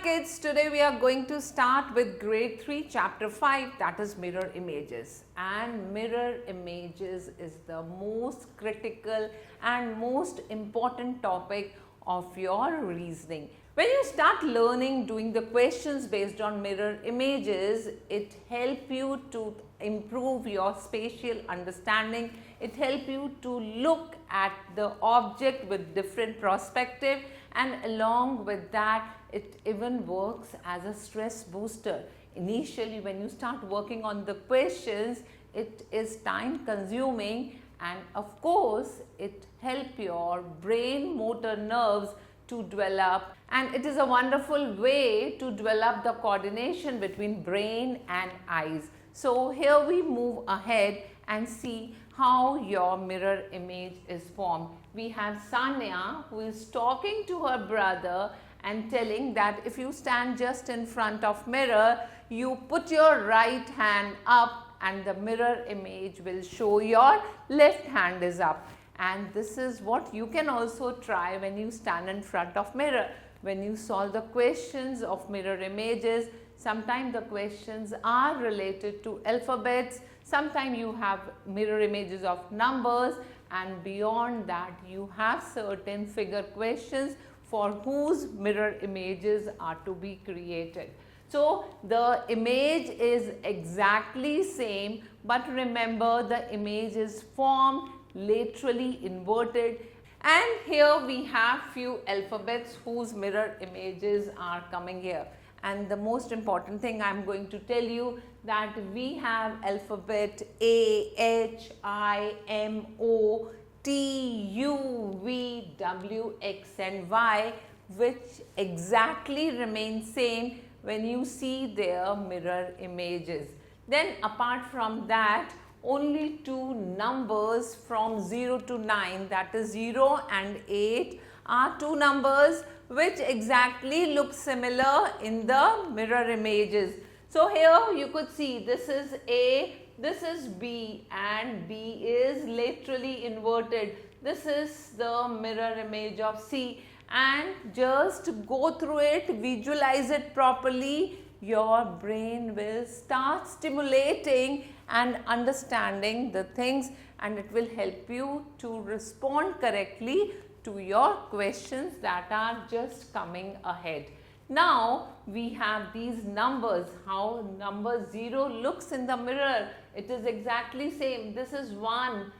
kids, today we are going to start with grade 3 chapter 5, that is mirror images. And mirror images is the most critical and most important topic of your reasoning. When you start learning doing the questions based on mirror images, it helps you to improve your spatial understanding. It helps you to look at the object with different perspective, and along with that it even works as a stress booster. Initially when you start working on the questions, it is time consuming, and of course it helps your brain motor nerves to develop, and it is a wonderful way to develop the coordination between brain and eyes. So here we move ahead and see how your mirror image is formed. We have Sanya who is talking to her brother and telling that if you stand just in front of mirror, you put your right hand up and the mirror image will show your left hand is up. And this is what you can also try when you stand in front of mirror. When you solve the questions of mirror images, sometimes the questions are related to alphabets, sometimes you have mirror images of numbers, and beyond that you have certain figure questions for whose mirror images are to be created. So the image is exactly same, but remember the image is formed laterally inverted, and here we have few alphabets whose mirror images are coming here. And the most important thing I am going to tell you that we have alphabet A, H, I, M, O, T, U, V, W, X and Y, which exactly remain same when you see their mirror images. Then apart from that, only two numbers from 0 to 9, that is 0 and 8, are two numbers which exactly look similar in the mirror images. So here you could see this is A, this is B, and B is laterally inverted. This is the mirror image of C, and just go through it, visualize it properly. Your brain will start stimulating and understanding the things, and it will help you to respond correctly to your questions that are just coming ahead. Now we have these numbers, how number 0 looks in the mirror. It is exactly same. This is 1,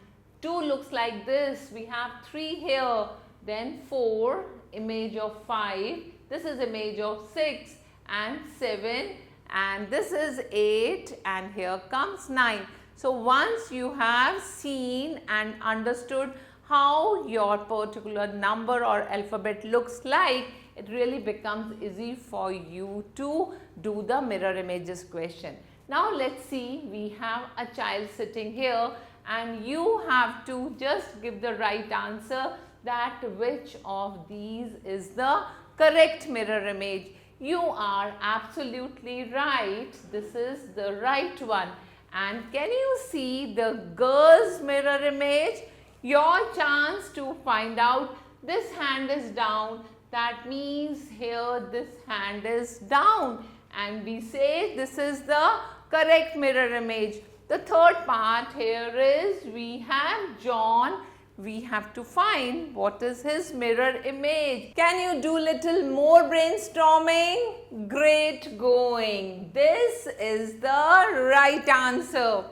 2 looks like this, we have 3 here, then 4, image of 5, this is image of 6 and 7, and this is 8, and here comes 9. So once you have seen and understood how your particular number or alphabet looks like, it really becomes easy for you to do the mirror images question. Now let's see, we have a child sitting here, and you have to just give the right answer that which of these is the correct mirror image. You are absolutely right, this is the right one. And can you see the girl's mirror image? Your chance to find out, this hand is down, that means here this hand is down, and we say this is the correct mirror image. The third part here is we have John. We have to find what is his mirror image. Can you do little more brainstorming? Great going. This is the right answer.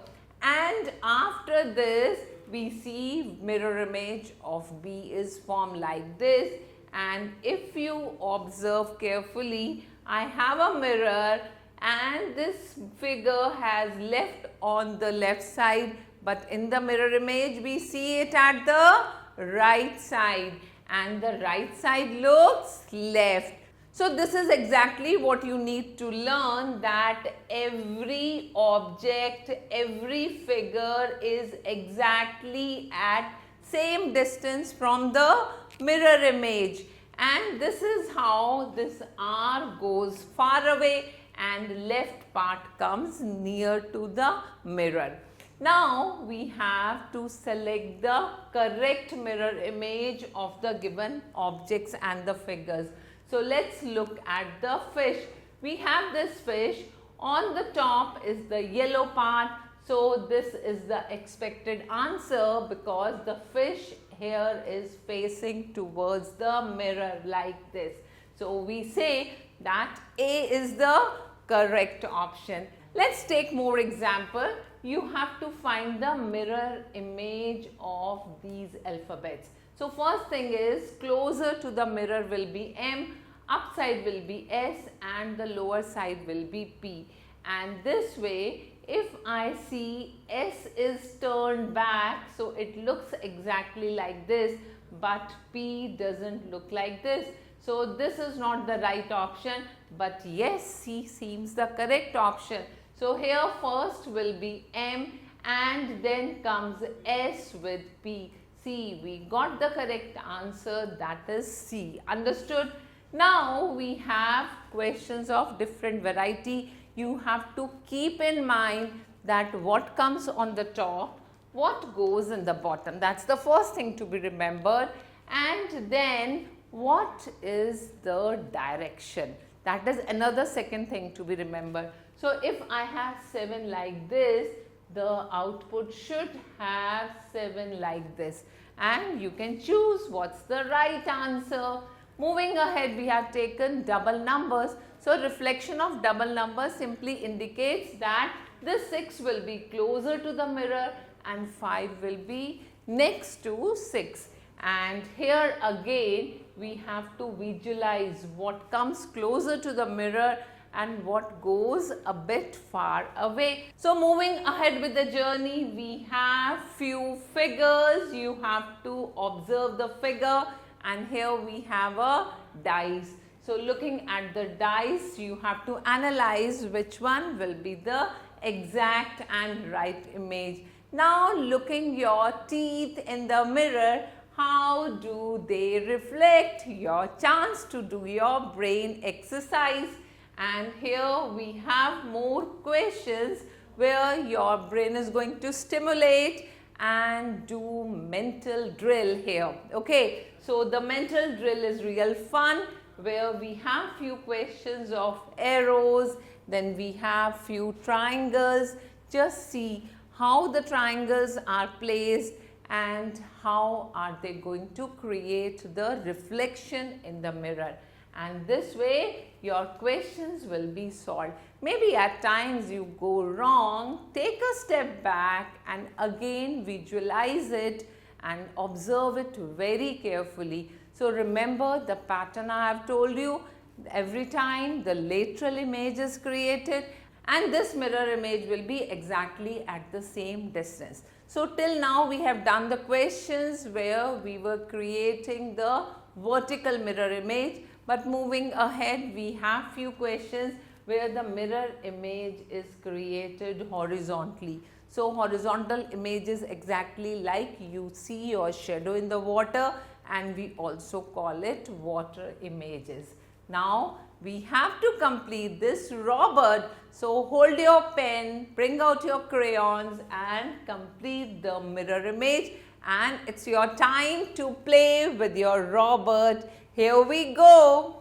And after this, we see mirror image of B is formed like this. And if you observe carefully, I have a mirror and this figure has left on the left side, but in the mirror image we see it at the right side, and the right side looks left. So this is exactly what you need to learn, that every object, every figure is exactly at same distance from the mirror image, and this is how this R goes far away and left part comes near to the mirror. Now we have to select the correct mirror image of the given objects and the figures. So let's look at the fish. We have this fish. On the top is the yellow part. So this is the expected answer because the fish here is facing towards the mirror like this. So we say that A is the correct option. Let's take more example. You have to find the mirror image of these alphabets. So first thing is, closer to the mirror will be M, upside will be S, and the lower side will be P. And this way, if I see S is turned back, so it looks exactly like this, but P doesn't look like this. So this is not the right option, but yes, C seems the correct option. So here first will be M and then comes S with P. See, we got the correct answer, that is C. Understood? Now we have questions of different variety. You have to keep in mind that what comes on the top, what goes in the bottom. That's the first thing to be remembered. And then what is the direction? That is another second thing to be remembered. So if I have 7 like this, the output should have 7 like this. And you can choose what's the right answer. Moving ahead, we have taken double numbers. So reflection of double numbers simply indicates that this 6 will be closer to the mirror and 5 will be next to 6. And here again, we have to visualize what comes closer to the mirror and what goes a bit far away. So moving ahead with the journey, we have few figures. You have to observe the figure, and here we have a dice. So looking at the dice, you have to analyze which one will be the exact and right image. Now looking your teeth in the mirror, how do they reflect? Your chance to do your brain exercise. And here we have more questions where your brain is going to stimulate and do mental drill here. Okay, so the mental drill is real fun, where we have few questions of arrows, then we have few triangles. Just see how the triangles are placed and how are they going to create the reflection in the mirror. And this way your questions will be solved. Maybe at times you go wrong, take a step back and again visualize it and observe it very carefully. So remember the pattern I have told you. Every time the lateral image is created and this mirror image will be exactly at the same distance. So till now we have done the questions where we were creating the vertical mirror image, but moving ahead we have few questions where the mirror image is created horizontally. So horizontal image is exactly like you see your shadow in the water, and we also call it water images. Now we have to complete this robot. So hold your pen, bring out your crayons and complete the mirror image, and it's your time to play with your robot. Here we go.